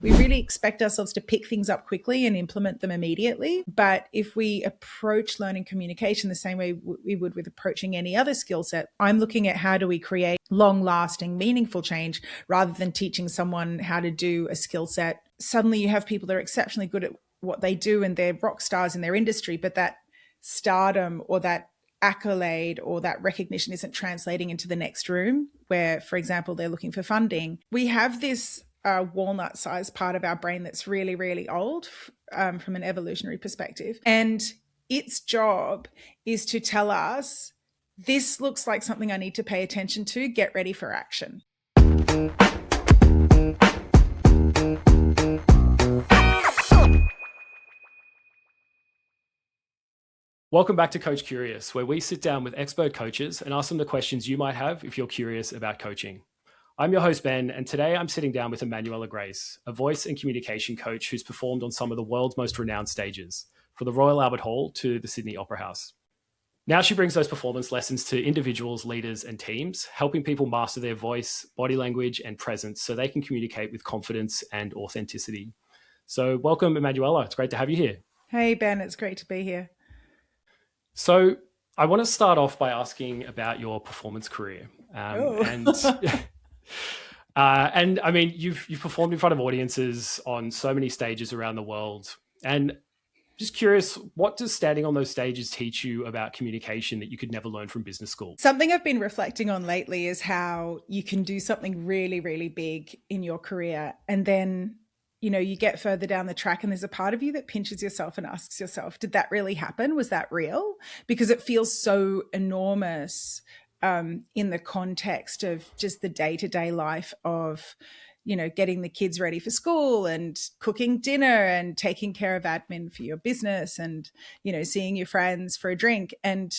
We really expect ourselves to pick things up quickly and implement them immediately. But if we approach learning communication the same way we would with approaching any other skill set, I'm looking at how do we create long-lasting, meaningful change rather than teaching someone how to do a skill set. Suddenly you have people that are exceptionally good at what they do and they're rock stars in their industry, but that stardom or that accolade or that recognition isn't translating into the next room where, for example, they're looking for funding. We have this walnut-sized part of our brain that's really, really old from an evolutionary perspective. And its job is to tell us, this looks like something I need to pay attention to, get ready for action. Welcome back to Coach Curious, where we sit down with expert coaches and ask them the questions you might have if you're curious about coaching. I'm your host, Ben, and today I'm sitting down with Emmanuella Grace, a voice and communication coach who's performed on some of the world's most renowned stages, from the Royal Albert Hall to the Sydney Opera House. Now she brings those performance lessons to individuals, leaders, and teams, helping people master their voice, body language, and presence so they can communicate with confidence and authenticity. So welcome, Emmanuella. It's great to have you here. Hey, Ben, it's great to be here. So I want to start off by asking about your performance career. And I mean, you've performed in front of audiences on so many stages around the world. And just curious, what does standing on those stages teach you about communication that you could never learn from business school? Something I've been reflecting on lately is how you can do something really, really big in your career. And then, you get further down the track and there's a part of you that pinches yourself and asks yourself, did that really happen? Was that real? Because it feels so enormous in the context of just the day-to-day life of, getting the kids ready for school and cooking dinner and taking care of admin for your business and, seeing your friends for a drink. And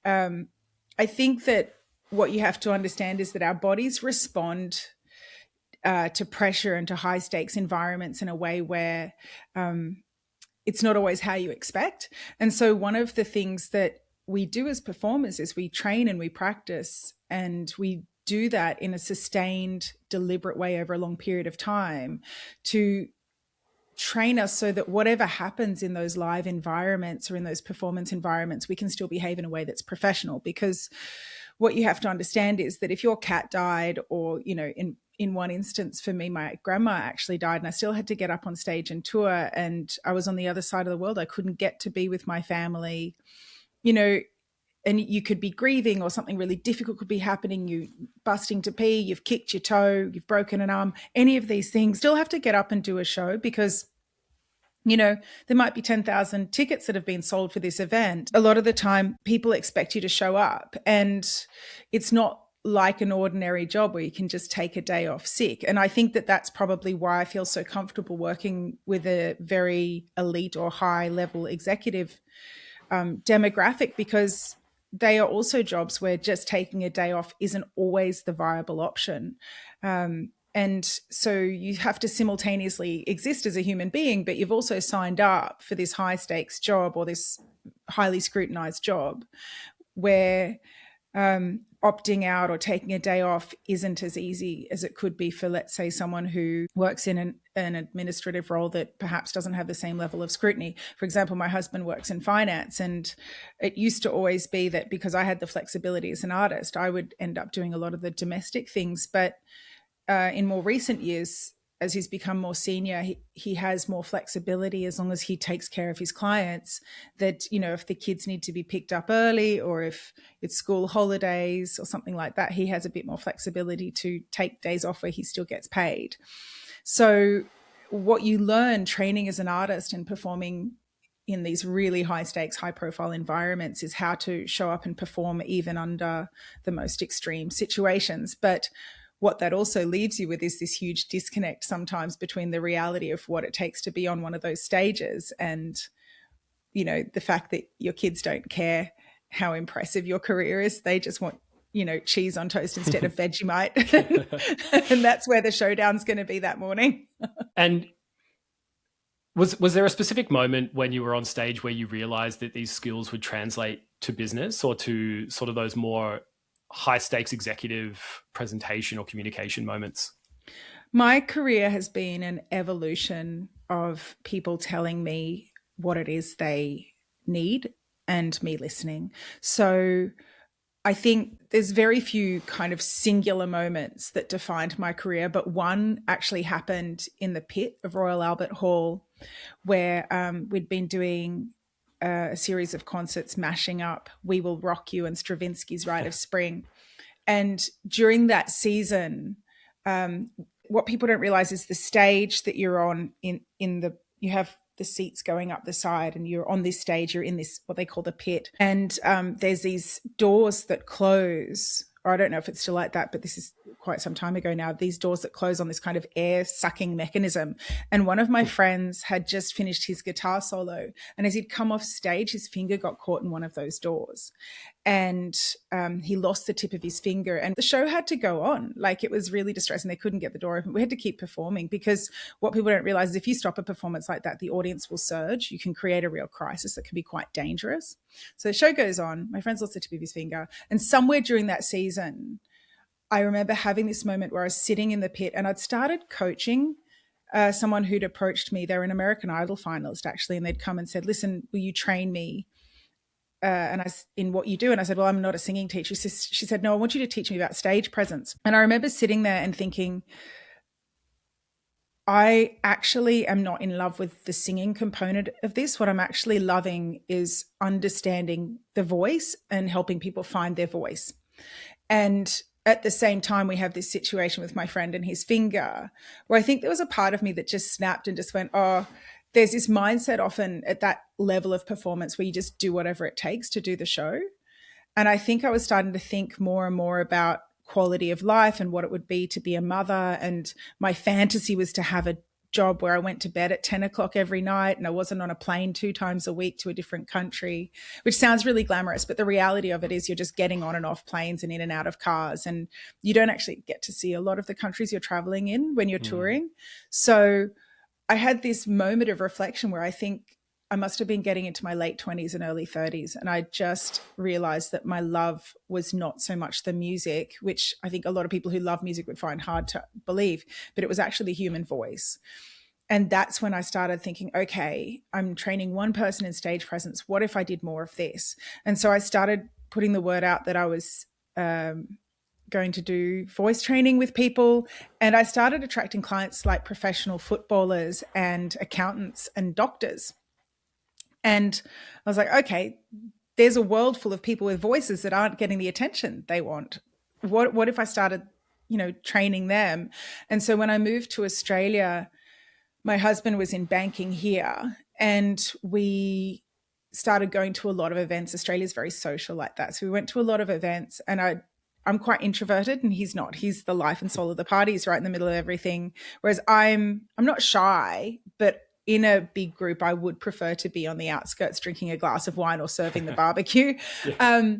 I think that what you have to understand is that our bodies respond to pressure and to high stakes environments in a way where it's not always how you expect. And so one of the things that we do as performers is we train and we practice, and we do that in a sustained, deliberate way over a long period of time to train us so that whatever happens in those live environments or in those performance environments, we can still behave in a way that's professional. Because what you have to understand is that if your cat died, or, in one instance for me, my grandma actually died and I still had to get up on stage and tour, and I was on the other side of the world. I couldn't get to be with my family, and you could be grieving or something really difficult could be happening. You busting to pee, you've kicked your toe, you've broken an arm, any of these things, still have to get up and do a show because there might be 10,000 tickets that have been sold for this event. A lot of the time people expect you to show up, and it's not like an ordinary job where you can just take a day off sick. And I think that that's probably why I feel so comfortable working with a very elite or high level executive demographic, because they are also jobs where just taking a day off isn't always the viable option. And so you have to simultaneously exist as a human being, but you've also signed up for this high stakes job or this highly scrutinized job where opting out or taking a day off isn't as easy as it could be for, let's say, someone who works in an administrative role that perhaps doesn't have the same level of scrutiny. For example, my husband works in finance, and it used to always be that because I had the flexibility as an artist, I would end up doing a lot of the domestic things. But in more recent years, as he's become more senior, he has more flexibility as long as he takes care of his clients, that, if the kids need to be picked up early or if it's school holidays or something like that, he has a bit more flexibility to take days off where he still gets paid. So what you learn training as an artist and performing in these really high stakes, high profile environments is how to show up and perform even under the most extreme situations. But what that also leaves you with is this huge disconnect sometimes between the reality of what it takes to be on one of those stages and, the fact that your kids don't care how impressive your career is. They just want, cheese on toast instead of Vegemite. And that's where the showdown's going to be that morning. And was there a specific moment when you were on stage where you realized that these skills would translate to business or to sort of those more high stakes executive presentation or communication moments? My career has been an evolution of people telling me what it is they need and me listening. So I think there's very few kind of singular moments that defined my career, but one actually happened in the pit of Royal Albert Hall, where we'd been doing a series of concerts mashing up We Will Rock You and Stravinsky's Rite of Spring. And during that season, what people don't realize is the stage that you're on in the, you have the seats going up the side and you're on this stage, you're in this, what they call the pit. And there's these doors that close, or I don't know if it's still like that, but this is quite some time ago now, these doors that close on this kind of air sucking mechanism. And one of my friends had just finished his guitar solo. And as he'd come off stage, his finger got caught in one of those doors. And he lost the tip of his finger, and the show had to go on. Like, it was really distressing. They couldn't get the door open. We had to keep performing, because what people don't realize is if you stop a performance like that, the audience will surge. You can create a real crisis that can be quite dangerous. So the show goes on. My friend's lost the tip of his finger. And somewhere during that season, I remember having this moment where I was sitting in the pit and I'd started coaching someone who'd approached me. They were an American Idol finalist, actually, and they'd come and said, listen, will you train me in what you do? And I said, well, I'm not a singing teacher. She said, no, I want you to teach me about stage presence. And I remember sitting there and thinking, I actually am not in love with the singing component of this. What I'm actually loving is understanding the voice and helping people find their voice. And at the same time, we have this situation with my friend and his finger, where I think there was a part of me that just snapped and just went, oh, there's this mindset often at that level of performance where you just do whatever it takes to do the show. And I think I was starting to think more and more about quality of life and what it would be to be a mother. And my fantasy was to have a job where I went to bed at 10 o'clock every night and I wasn't on a plane 2 times a week to a different country, which sounds really glamorous. But the reality of it is you're just getting on and off planes and in and out of cars. And you don't actually get to see a lot of the countries you're traveling in when you're touring. So I had this moment of reflection where I think I must have been getting into my late 20s and early 30s. And I just realized that my love was not so much the music, which I think a lot of people who love music would find hard to believe, but it was actually the human voice. And that's when I started thinking, okay, I'm training one person in stage presence. What if I did more of this? And so I started putting the word out that I was going to do voice training with people. And I started attracting clients like professional footballers and accountants and doctors. And I was like, okay, there's a world full of people with voices that aren't getting the attention they want. What if I started, training them? And so when I moved to Australia, my husband was in banking here, and we started going to a lot of events. Australia's very social like that. So we went to a lot of events, and I'm quite introverted and he's not. He's the life and soul of the party. He's right in the middle of everything. Whereas I'm not shy, but in a big group, I would prefer to be on the outskirts drinking a glass of wine or serving the barbecue. Yeah.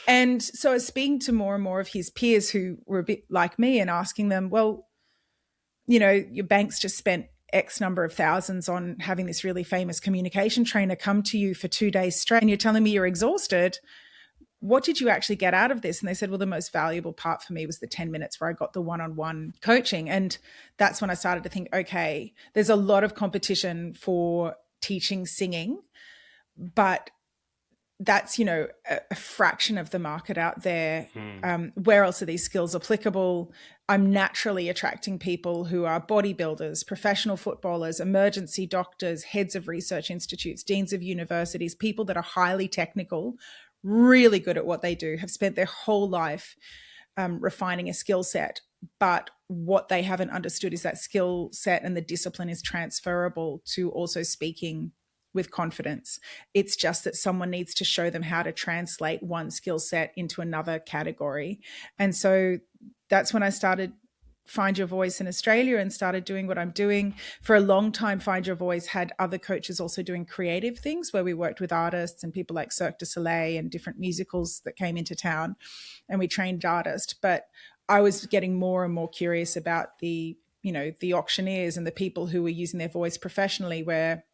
And so I was speaking to more and more of his peers who were a bit like me and asking them, well, your bank's just spent X number of thousands on having this really famous communication trainer come to you for 2 days straight, and you're telling me you're exhausted. What did you actually get out of this? And they said, well, the most valuable part for me was the 10 minutes where I got the one-on-one coaching. And that's when I started to think, okay, there's a lot of competition for teaching singing, but that's, a fraction of the market out there. Where else are these skills applicable? I'm naturally attracting people who are bodybuilders, professional footballers, emergency doctors, heads of research institutes, deans of universities, people that are highly technical, really good at what they do, have spent their whole life refining a skill set. But what they haven't understood is that skill set and the discipline is transferable to also speaking with confidence. It's just that someone needs to show them how to translate one skill set into another category. And so that's when I started Find Your Voice in Australia and started doing what I'm doing. For a long time, Find Your Voice had other coaches also doing creative things where we worked with artists and people like Cirque du Soleil and different musicals that came into town, and we trained artists. But I was getting more and more curious about the auctioneers and the people who were using their voice professionally, where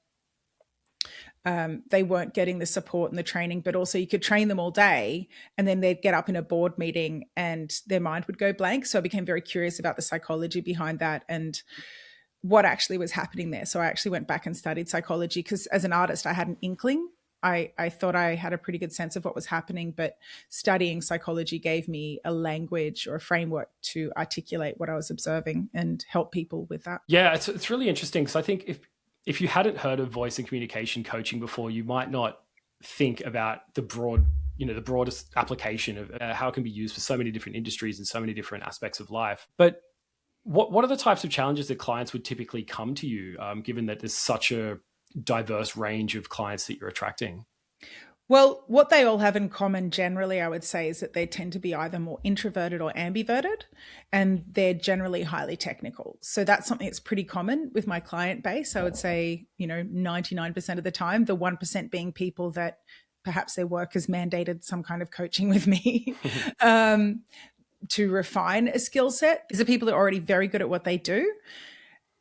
they weren't getting the support and the training, but also you could train them all day and then they'd get up in a board meeting and their mind would go blank. So I became very curious about the psychology behind that and what actually was happening there. So I actually went back and studied psychology because as an artist, I had an inkling. I thought I had a pretty good sense of what was happening, but studying psychology gave me a language or a framework to articulate what I was observing and help people with that. Yeah, it's really interesting because I think if you hadn't heard of voice and communication coaching before, you might not think about the broadest application of how it can be used for so many different industries and so many different aspects of life. But what are the types of challenges that clients would typically come to you, given that there's such a diverse range of clients that you're attracting? Well, what they all have in common generally, I would say, is that they tend to be either more introverted or ambiverted, and they're generally highly technical. So that's something that's pretty common with my client base. I would say, 99% of the time, the 1% being people that perhaps their work has mandated some kind of coaching with me. To refine a skill set. These are people that are already very good at what they do.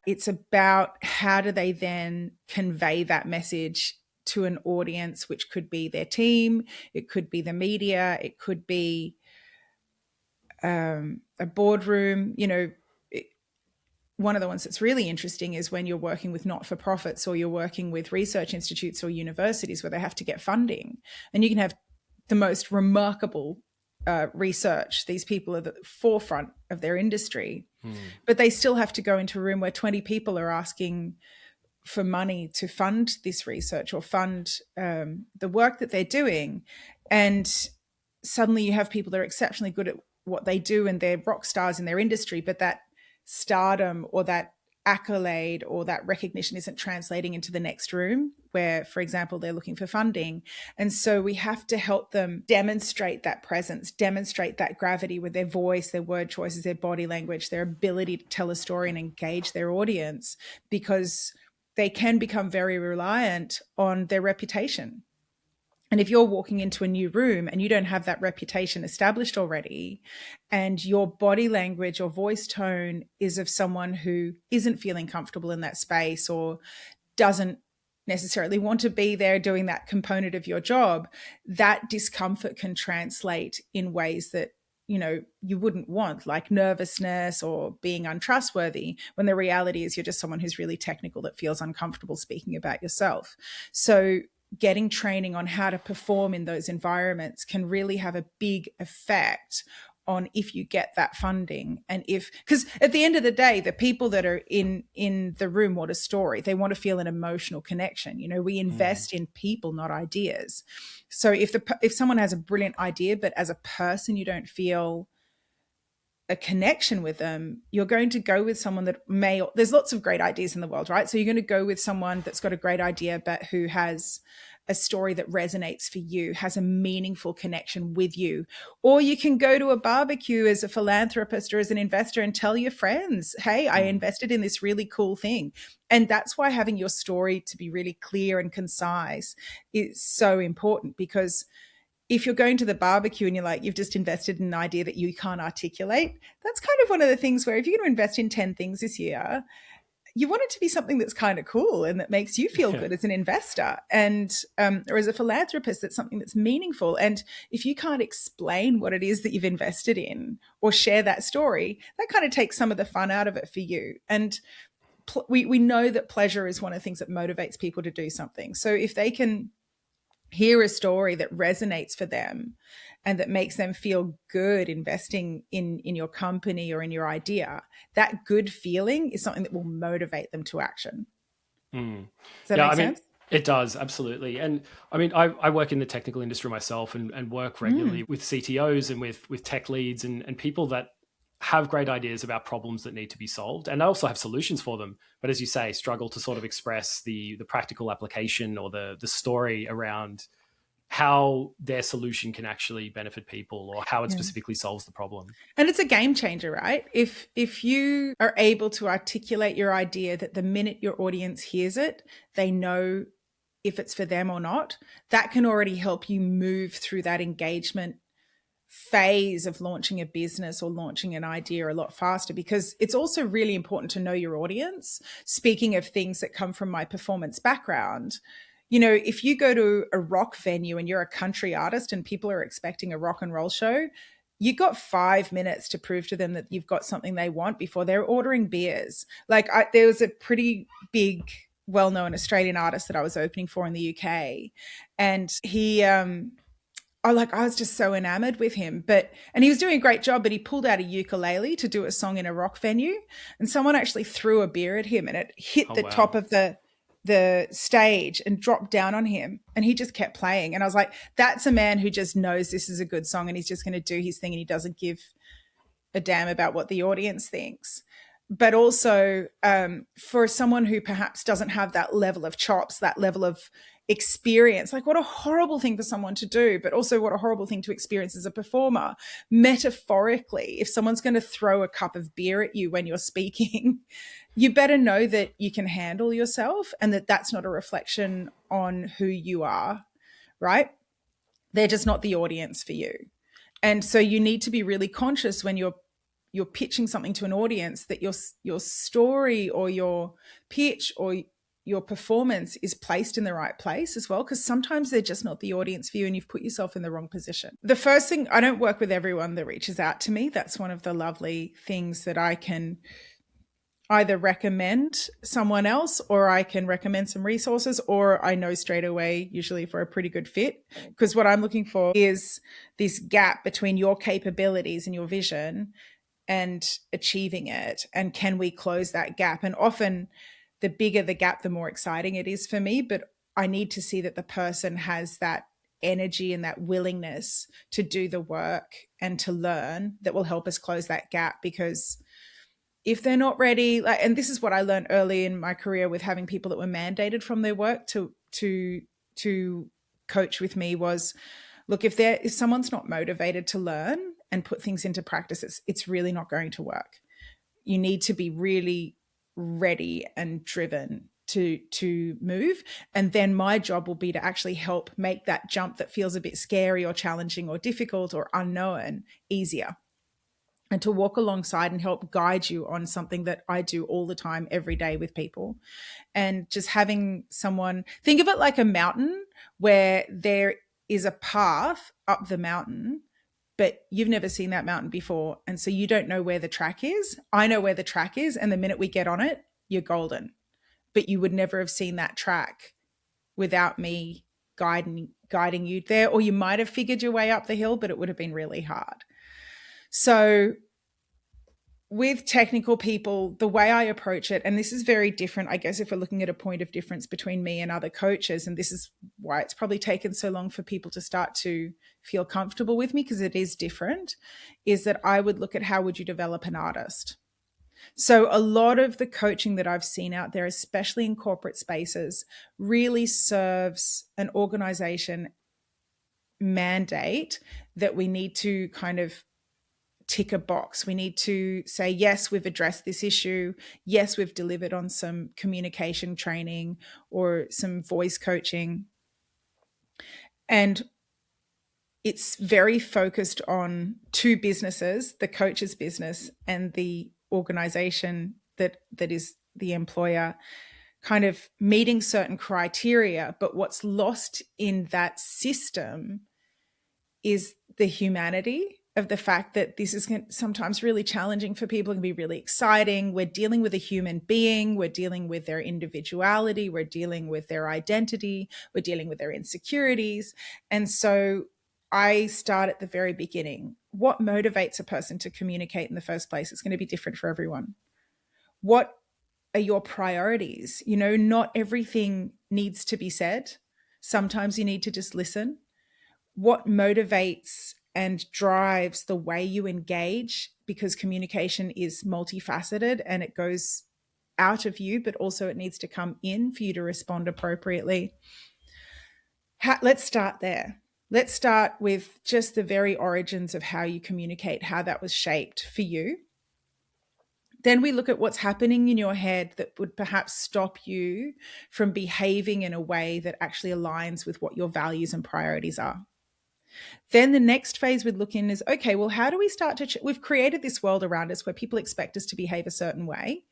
It's about how do they then convey that message to an audience, which could be their team, it could be the media, it could be a boardroom. One of the ones that's really interesting is when you're working with not-for-profits or you're working with research institutes or universities where they have to get funding, and you can have the most remarkable research. These people are the forefront of their industry, but they still have to go into a room where 20 people are asking for money to fund this research or fund the work that they're doing. And suddenly you have people that are exceptionally good at what they do and they're rock stars in their industry, but that stardom or that accolade or that recognition isn't translating into the next room where, for example, they're looking for funding. And so we have to help them demonstrate that presence, demonstrate that gravity with their voice, their word choices, their body language, their ability to tell a story and engage their audience, because they can become very reliant on their reputation. And if you're walking into a new room and you don't have that reputation established already, and your body language or voice tone is of someone who isn't feeling comfortable in that space or doesn't necessarily want to be there doing that component of your job, that discomfort can translate in ways that you wouldn't want, like nervousness or being untrustworthy, when the reality is you're just someone who's really technical that feels uncomfortable speaking about yourself. So getting training on how to perform in those environments can really have a big effect on if you get that funding. And because at the end of the day, the people that are in the room want a story. They want to feel an emotional connection. We invest in people, not ideas. So if someone has a brilliant idea, but as a person you don't feel a connection with them, you're going to go with someone that there's lots of great ideas in the world, right? So you're going to go with someone that's got a great idea, but who has a story that resonates for you, has a meaningful connection with you. Or you can go to a barbecue as a philanthropist or as an investor and tell your friends, hey, I invested in this really cool thing. And that's why having your story to be really clear and concise is so important, because if you're going to the barbecue and you've just invested in an idea that you can't articulate, that's kind of one of the things where if you're going to invest in 10 things this year, you want it to be something that's kind of cool and that makes you feel good as an investor, and or as a philanthropist, that's something that's meaningful. And if you can't explain what it is that you've invested in or share that story, that kind of takes some of the fun out of it for you. And we know that pleasure is one of the things that motivates people to do something. So if they can hear a story that resonates for them and that makes them feel good investing in your company or in your idea, that good feeling is something that will motivate them to action. Does that make sense? It does, absolutely. And I work in the technical industry myself and work regularly with CTOs and with tech leads and people that have great ideas about problems that need to be solved. And I also have solutions for them. But as you say, struggle to sort of express the practical application or the story around how their solution can actually benefit people or how it specifically solves the problem. And it's a game changer, right? If you are able to articulate your idea that the minute your audience hears it, they know if it's for them or not, that can already help you move through that engagement phase of launching a business or launching an idea a lot faster, because it's also really important to know your audience. Speaking of things that come from my performance background, You know, if you go to a rock venue and you're a country artist and people are expecting a rock and roll show, you got 5 minutes to prove to them that you've got something they want before they're ordering beers. Like there was a pretty big, well-known Australian artist that I was opening for in the UK, and he, I was just so enamored with him. And he was doing a great job, but he pulled out a ukulele to do a song in a rock venue, and someone actually threw a beer at him, and it hit the top of the stage and dropped down on him, and he just kept playing. And I was like, that's a man who just knows this is a good song and he's just going to do his thing, and he doesn't give a damn about what the audience thinks. But also for someone who perhaps doesn't have that level of chops, that level of experience, like what a horrible thing for someone to do, but also what a horrible thing to experience as a performer. Metaphorically, if someone's going to throw a cup of beer at you when you're speaking, you better know that you can handle yourself and that that's not a reflection on who you are, right? They're just not the audience for you. And so you need to be really conscious when you're pitching something to an audience that your story or your pitch or your performance is placed in the right place as well, because sometimes they're just not the audience for you and you've put yourself in the wrong position. The first thing, I don't work with everyone that reaches out to me. That's one of the lovely things that I can either recommend someone else, or I can recommend some resources, or I know straight away, usually for a pretty good fit, because what I'm looking for is this gap between your capabilities and your vision and achieving it. And can we close that gap? And often the bigger the gap, the more exciting it is for me. But I need to see that the person has that energy and that willingness to do the work and to learn that will help us close that gap. Because if they're not ready, and this is what I learned early in my career with having people that were mandated from their work to coach with me, was, look, if someone's not motivated to learn and put things into practice, it's really not going to work. You need to be really ready and driven to move. And then my job will be to actually help make that jump that feels a bit scary or challenging or difficult or unknown easier, and to walk alongside and help guide you on something that I do all the time, every day with people. And just having someone, think of it like a mountain where there is a path up the mountain, but you've never seen that mountain before. And so you don't know where the track is. I know where the track is. And the minute we get on it, you're golden. But you would never have seen that track without me guiding you there. Or you might have figured your way up the hill, but it would have been really hard. So with technical people, the way I approach it, and this is very different, I guess, if we're looking at a point of difference between me and other coaches, and this is why it's probably taken so long for people to start to feel comfortable with me, because it is different, is that I would look at how would you develop an artist. So a lot of the coaching that I've seen out there, especially in corporate spaces, really serves an organization mandate that we need to kind of tick a box. We need to say, yes, we've addressed this issue. Yes, we've delivered on some communication training or some voice coaching. And it's very focused on two businesses, the coach's business and the organization that is the employer, kind of meeting certain criteria. But what's lost in that system is the humanity of the fact that this is sometimes really challenging for people. It can be really exciting. We're dealing with a human being. We're dealing with their individuality. We're dealing with their identity. We're dealing with their insecurities. And so I start at the very beginning. What motivates a person to communicate in the first place? It's going to be different for everyone. What are your priorities? You know, not everything needs to be said. Sometimes you need to just listen. What motivates and drives the way you engage, because communication is multifaceted and it goes out of you, but also it needs to come in for you to respond appropriately. Let's start there. Let's start with just the very origins of how you communicate, how that was shaped for you. Then we look at what's happening in your head that would perhaps stop you from behaving in a way that actually aligns with what your values and priorities are. Then the next phase we'd look in is, okay, well, how do we start to, we've created this world around us where people expect us to behave a certain way.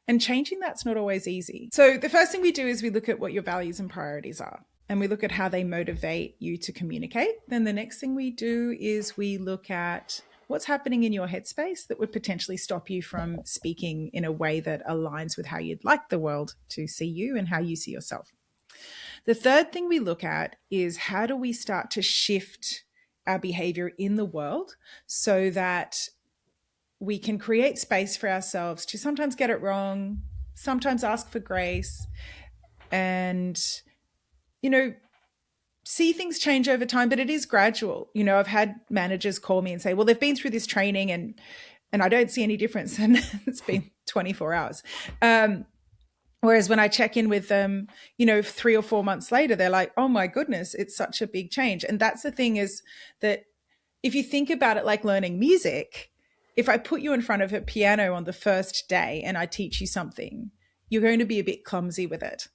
And changing that's not always easy. So the first thing we do is we look at what your values and priorities are, and we look at how they motivate you to communicate. Then the next thing we do is we look at what's happening in your headspace that would potentially stop you from speaking in a way that aligns with how you'd like the world to see you and how you see yourself. The third thing we look at is how do we start to shift our behavior in the world so that we can create space for ourselves to sometimes get it wrong, sometimes ask for grace, and, see things change over time, but it is gradual. I've had managers call me and say, well, they've been through this training and I don't see any difference. And it's been 24 hours. Whereas when I check in with them, 3 or 4 months later, they're like, oh my goodness, it's such a big change. And that's the thing, is that if you think about it like learning music, if I put you in front of a piano on the first day and I teach you something, you're going to be a bit clumsy with it.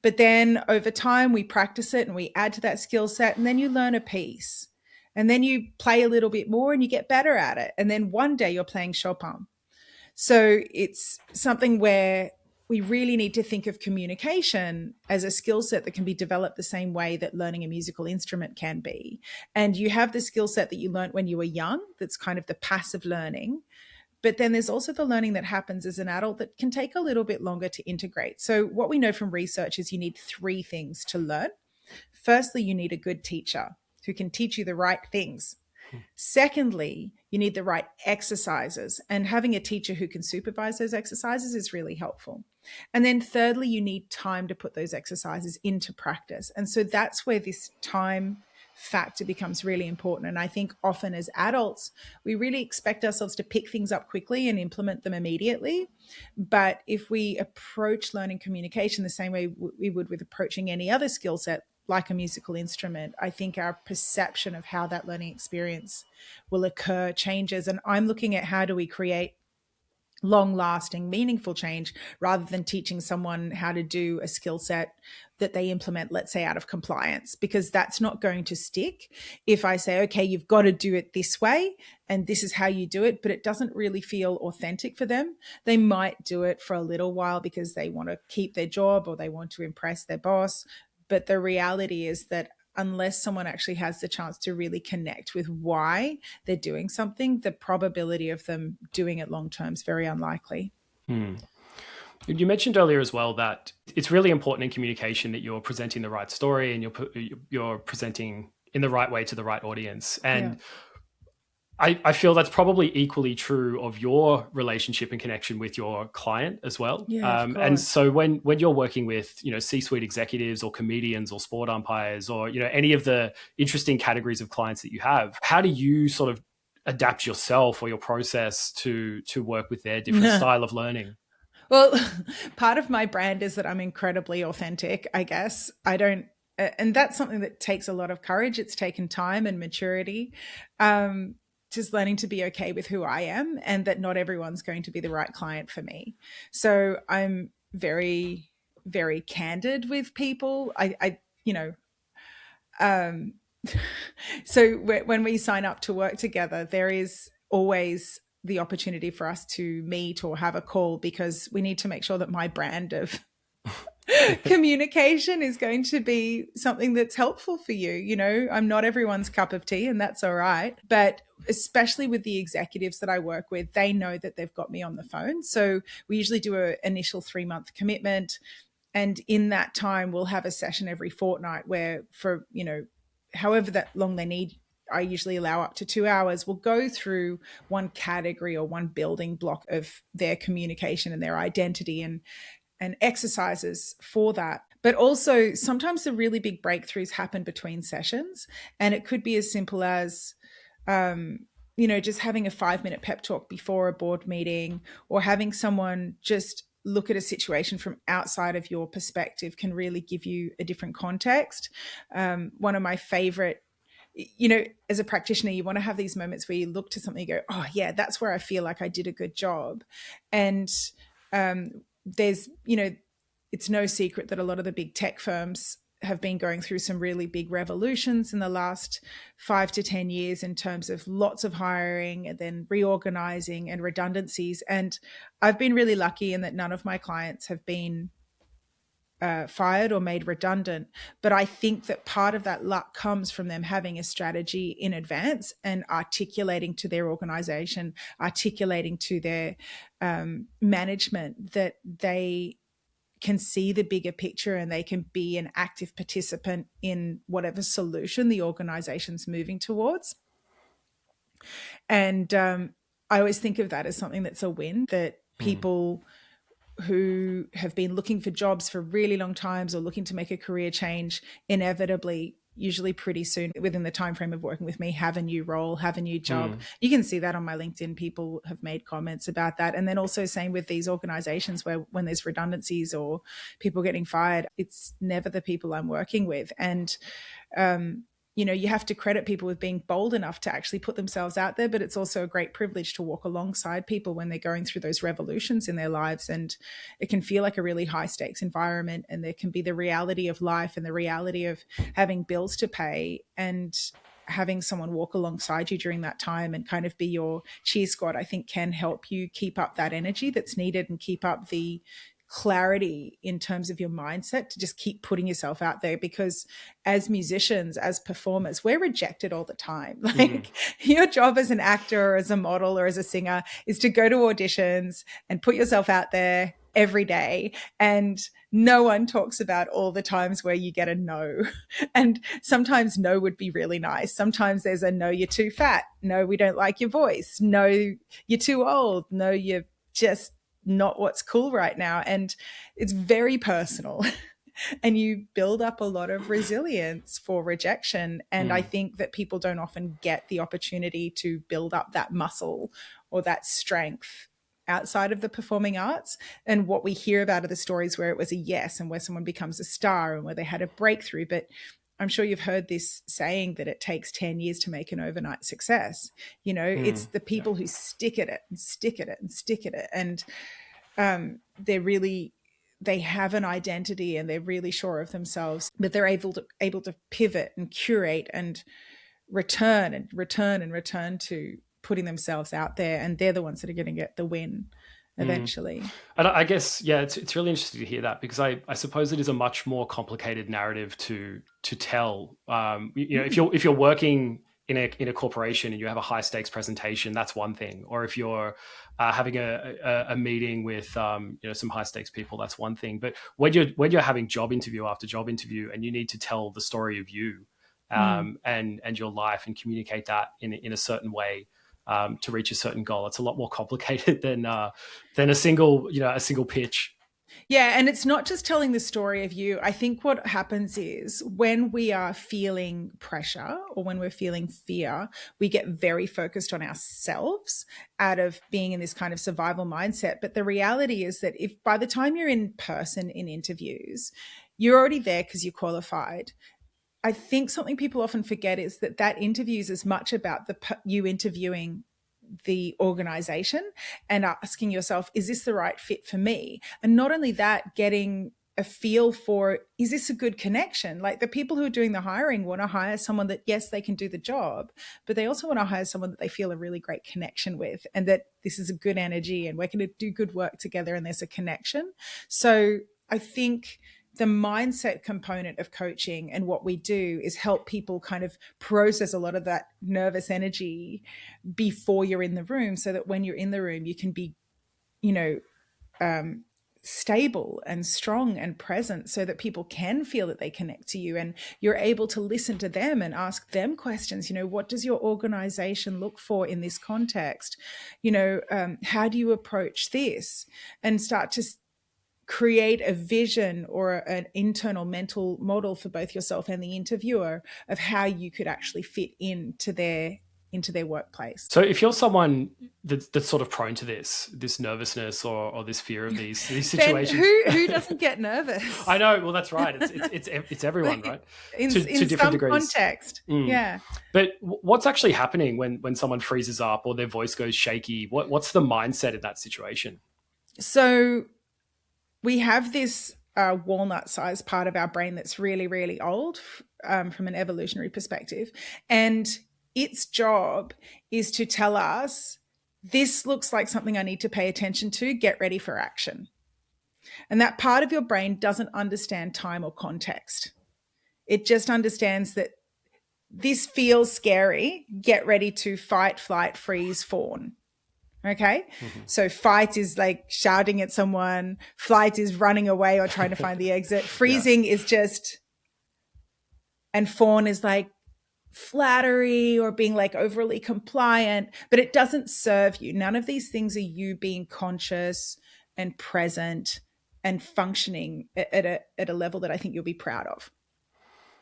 But then over time, we practice it and we add to that skill set, and then you learn a piece. And then you play a little bit more and you get better at it. And then one day you're playing Chopin. So it's something where we really need to think of communication as a skill set that can be developed the same way that learning a musical instrument can be. And you have the skill set that you learned when you were young, that's kind of the passive learning. But then there's also the learning that happens as an adult that can take a little bit longer to integrate. So what we know from research is you need 3 things to learn. Firstly, you need a good teacher who can teach you the right things. Secondly, you need the right exercises, and having a teacher who can supervise those exercises is really helpful. And then thirdly, you need time to put those exercises into practice. And so that's where this time factor becomes really important. And I think often as adults, we really expect ourselves to pick things up quickly and implement them immediately. But if we approach learning communication the same way we would with approaching any other skill set, like a musical instrument, I think our perception of how that learning experience will occur changes. And I'm looking at how do we create long-lasting, meaningful change rather than teaching someone how to do a skill set that they implement, let's say, out of compliance, because that's not going to stick. If I say, okay, you've got to do it this way and this is how you do it, but it doesn't really feel authentic for them, they might do it for a little while because they want to keep their job or they want to impress their boss. But the reality is that unless someone actually has the chance to really connect with why they're doing something, the probability of them doing it long term is very unlikely. You mentioned earlier as well that it's really important in communication that you're presenting the right story and you're presenting in the right way to the right audience. And yeah. I feel that's probably equally true of your relationship and connection with your client as well. Yeah, and so when you're working with, C-suite executives or comedians or sport umpires or, any of the interesting categories of clients that you have, how do you sort of adapt yourself or your process to work with their different style of learning? Well, part of my brand is that I'm incredibly authentic, I guess. And that's something that takes a lot of courage. It's taken time and maturity. Just learning to be okay with who I am and that not everyone's going to be the right client for me. So I'm very, very candid with people. So when we sign up to work together, there is always the opportunity for us to meet or have a call because we need to make sure that my brand of communication is going to be something that's helpful for you. I'm not everyone's cup of tea, and that's all right. But especially with the executives that I work with, they know that they've got me on the phone. So we usually do an initial 3-month commitment. And in that time, we'll have a session every fortnight where for, however that long they need, I usually allow up to 2 hours. We'll go through one category or one building block of their communication and their identity and exercises for that. But also sometimes the really big breakthroughs happen between sessions. And it could be as simple as, just having a 5-minute pep talk before a board meeting, or having someone just look at a situation from outside of your perspective can really give you a different context. One of my favorite, as a practitioner, you want to have these moments where you look to something and go, oh yeah, that's where I feel like I did a good job. And there's, it's no secret that a lot of the big tech firms have been going through some really big revolutions in the last 5 to 10 years in terms of lots of hiring and then reorganizing and redundancies. And I've been really lucky in that none of my clients have been fired or made redundant. But I think that part of that luck comes from them having a strategy in advance and articulating to their organization, articulating to their management that they can see the bigger picture and they can be an active participant in whatever solution the organization's moving towards. And I always think of that as something that's a win, that people who have been looking for jobs for really long times or looking to make a career change inevitably, usually pretty soon within the time frame of working with me, have a new role, have a new job. You can see that on my LinkedIn. People have made comments about that. And then also same with these organizations where when there's redundancies or people getting fired, it's never the people I'm working with. And you have to credit people with being bold enough to actually put themselves out there, but it's also a great privilege to walk alongside people when they're going through those revolutions in their lives. And it can feel like a really high stakes environment, and there can be the reality of life and the reality of having bills to pay, and having someone walk alongside you during that time and kind of be your cheer squad, I think can help you keep up that energy that's needed and keep up the clarity in terms of your mindset to just keep putting yourself out there. Because as musicians, as performers, we're rejected all the time. Like your job as an actor or as a model or as a singer is to go to auditions and put yourself out there every day. And no one talks about all the times where you get a no. And sometimes no would be really nice. Sometimes there's a no, you're too fat. No, we don't like your voice. No, you're too old. No, you're just not what's cool right now. And it's very personal. And you build up a lot of resilience for rejection. And I think that people don't often get the opportunity to build up that muscle or that strength outside of the performing arts. And what we hear about are the stories where it was a yes and where someone becomes a star and where they had a breakthrough. But I'm sure you've heard this saying that it takes 10 years to make an overnight success. It's the people who stick at it and stick at it and stick at it. And they have an identity and they're really sure of themselves, but they're able to pivot and curate and return to putting themselves out there. And they're the ones that are going to get the win eventually. And I guess, it's really interesting to hear that, because I suppose it is a much more complicated narrative to tell. If you're working in a corporation and you have a high stakes presentation, that's one thing. Or if you're having a meeting with some high stakes people, that's one thing. But when you're having job interview after job interview and you need to tell the story of you and your life and communicate that in a certain way to reach a certain goal, it's a lot more complicated than a single pitch. Yeah, and it's not just telling the story of you. I think what happens is when we are feeling pressure or when we're feeling fear, we get very focused on ourselves out of being in this kind of survival mindset. But the reality is that if by the time you're in person in interviews, you're already there because you're qualified. I think something people often forget is that interview is as much about you interviewing the organization and asking yourself, is this the right fit for me? And not only that, getting a feel for, is this a good connection? Like the people who are doing the hiring want to hire someone that, yes, they can do the job, but they also want to hire someone that they feel a really great connection with, and that this is a good energy and we're going to do good work together and there's a connection. So I think the mindset component of coaching and what we do is help people kind of process a lot of that nervous energy before you're in the room, so that when you're in the room, you can be, stable and strong and present, so that people can feel that they connect to you and you're able to listen to them and ask them questions. What does your organization look for in this context? How do you approach this? And start to create a vision or an internal mental model for both yourself and the interviewer of how you could actually fit into their workplace. So if you're someone that's sort of prone to this nervousness or this fear of these situations, Ben, who doesn't get nervous? I know. Well, that's right. It's everyone, right? In to different some degrees. Context. Yeah. But what's actually happening when someone freezes up or their voice goes shaky? What's the mindset in that situation? So we have this walnut-sized part of our brain that's really, really old from an evolutionary perspective. And its job is to tell us, this looks like something I need to pay attention to, get ready for action. And that part of your brain doesn't understand time or context. It just understands that this feels scary, get ready to fight, flight, freeze, fawn. Okay. Mm-hmm. So fight is like shouting at someone. Flight is running away or trying to find the exit. Freezing is just, and fawn is like flattery or being like overly compliant, but it doesn't serve you. None of these things are you being conscious and present and functioning at a level that I think you'll be proud of.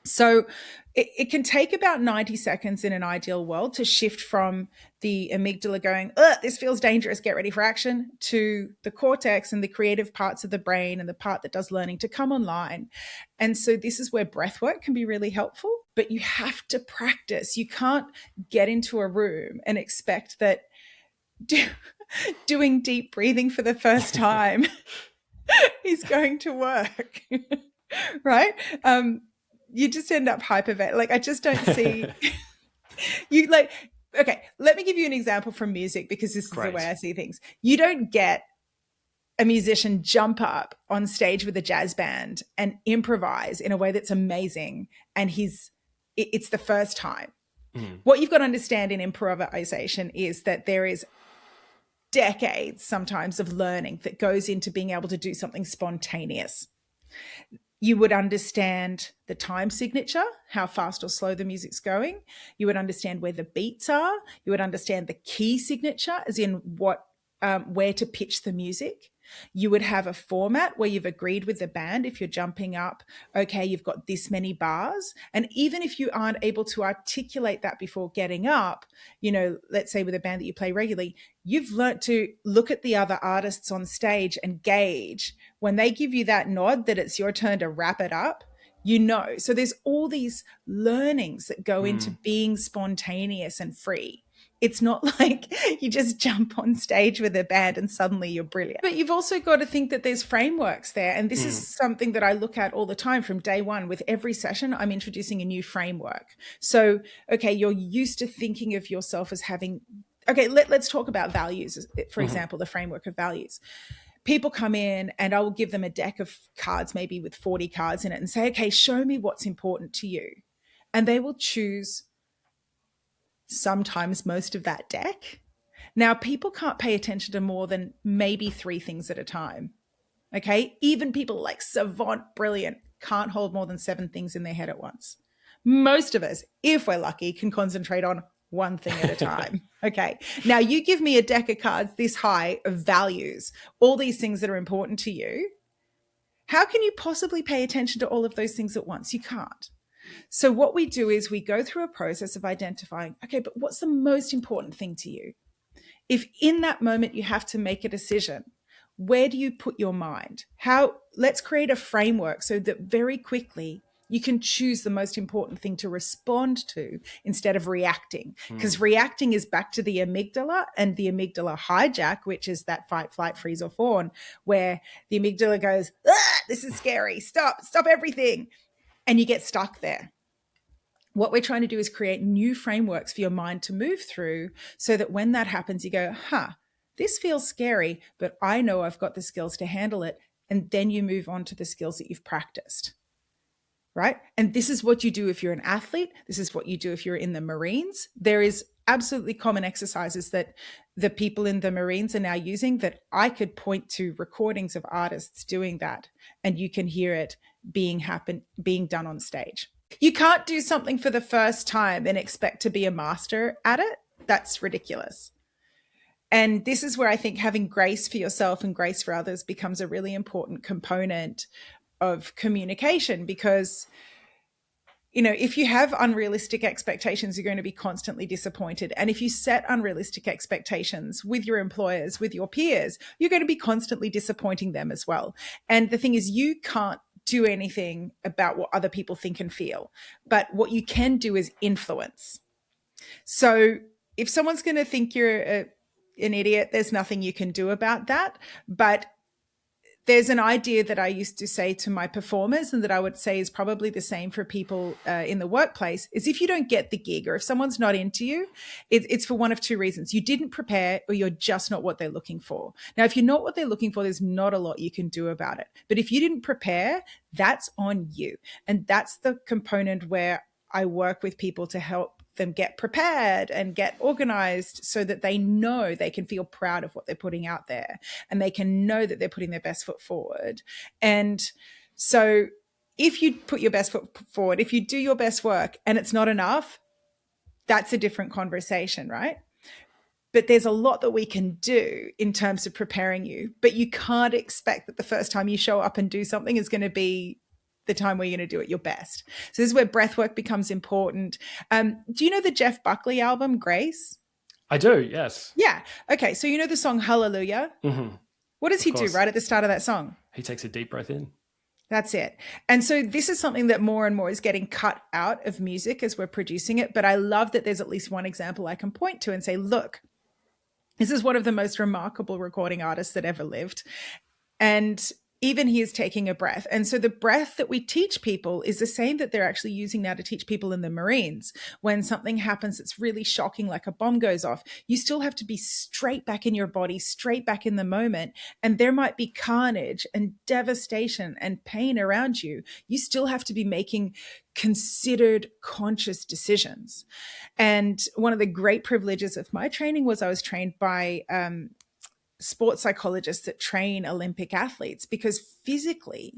So it can take about 90 seconds in an ideal world to shift from the amygdala going, this feels dangerous, get ready for action, to the cortex and the creative parts of the brain and the part that does learning to come online. And so this is where breath work can be really helpful, but you have to practice. You can't get into a room and expect that doing deep breathing for the first time is going to work, right? You just end up hyperventilating. Like, I just don't see you like, okay, let me give you an example from music, because this is the way I see things. You don't get a musician jump up on stage with a jazz band and improvise in a way that's amazing. And it's the first time. Mm. What you've got to understand in improvisation is that there is decades sometimes of learning that goes into being able to do something spontaneous. You would understand the time signature, how fast or slow the music's going. You would understand where the beats are. You would understand the key signature, as in where to pitch the music. You would have a format where you've agreed with the band, if you're jumping up, okay, you've got this many bars. And even if you aren't able to articulate that before getting up, let's say with a band that you play regularly, you've learnt to look at the other artists on stage and gauge when they give you that nod that it's your turn to wrap it up. So there's all these learnings that go into being spontaneous and free. It's not like you just jump on stage with a band and suddenly you're brilliant. But you've also got to think that there's frameworks there. And this is something that I look at all the time from day one. With every session, I'm introducing a new framework. So, okay, you're used to thinking of yourself as having, okay, let's talk about values, for example, the framework of values. People come in and I will give them a deck of cards, maybe with 40 cards in it, and say, okay, show me what's important to you. And they will choose sometimes most of that deck. Now, people can't pay attention to more than maybe 3 things at a time. Okay. Even people like savant, brilliant, can't hold more than 7 things in their head at once. Most of us, if we're lucky, can concentrate on one thing at a time. Okay. Now you give me a deck of cards this high of values, all these things that are important to you. How can you possibly pay attention to all of those things at once? You can't. So what we do is we go through a process of identifying, okay, but what's the most important thing to you? If in that moment you have to make a decision, where do you put your mind? Let's create a framework so that very quickly you can choose the most important thing to respond to instead of reacting. Because reacting is back to the amygdala and the amygdala hijack, which is that fight, flight, freeze, or fawn, where the amygdala goes, this is scary, stop everything. And you get stuck there. What we're trying to do is create new frameworks for your mind to move through so that when that happens, you go, this feels scary, but I know I've got the skills to handle it. And then you move on to the skills that you've practiced, right? And this is what you do if you're an athlete. This is what you do if you're in the Marines. There is absolutely common exercises that the people in the Marines are now using that I could point to recordings of artists doing that, and you can hear it being done on stage. You can't do something for the first time and expect to be a master at it. That's ridiculous. And this is where I think having grace for yourself and grace for others becomes a really important component of communication, because if you have unrealistic expectations, you're going to be constantly disappointed. And if you set unrealistic expectations with your employers, with your peers, you're going to be constantly disappointing them as well. And the thing is, you can't do anything about what other people think and feel, but what you can do is influence. So if someone's going to think you're an idiot, there's nothing you can do about that. But there's an idea that I used to say to my performers, and that I would say is probably the same for people in the workplace, is if you don't get the gig, or if someone's not into you, it's for one of two reasons. You didn't prepare, or you're just not what they're looking for. Now, if you're not what they're looking for, there's not a lot you can do about it. But if you didn't prepare, that's on you. And that's the component where I work with people to help them get prepared and get organized, so that they know they can feel proud of what they're putting out there, and they can know that they're putting their best foot forward. And so if you put your best foot forward, if you do your best work and it's not enough, that's a different conversation, right? But there's a lot that we can do in terms of preparing you, but you can't expect that the first time you show up and do something is going to be the time where you're going to do it your best. So this is where breath work becomes important. Do you know the Jeff Buckley album, Grace? I do, yes. Yeah. Okay. So you know the song Hallelujah? Mm-hmm. What does he do right at the start of that song? He takes a deep breath in. That's it. And so this is something that more and more is getting cut out of music as we're producing it. But I love that there's at least one example I can point to and say, look, this is one of the most remarkable recording artists that ever lived. And even he is taking a breath. And so the breath that we teach people is the same that they're actually using now to teach people in the Marines. When something happens that's really shocking, like a bomb goes off, you still have to be straight back in your body, straight back in the moment. And there might be carnage and devastation and pain around you. You still have to be making considered, conscious decisions. And one of the great privileges of my training was I was trained by sports psychologists that train Olympic athletes, because physically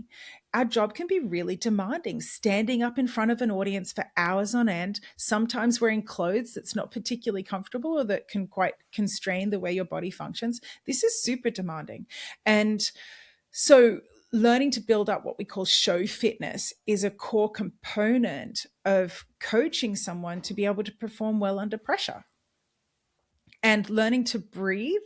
our job can be really demanding, standing up in front of an audience for hours on end, sometimes wearing clothes that's not particularly comfortable or that can quite constrain the way your body functions. This is super demanding. And so learning to build up what we call show fitness is a core component of coaching someone to be able to perform well under pressure. And learning to breathe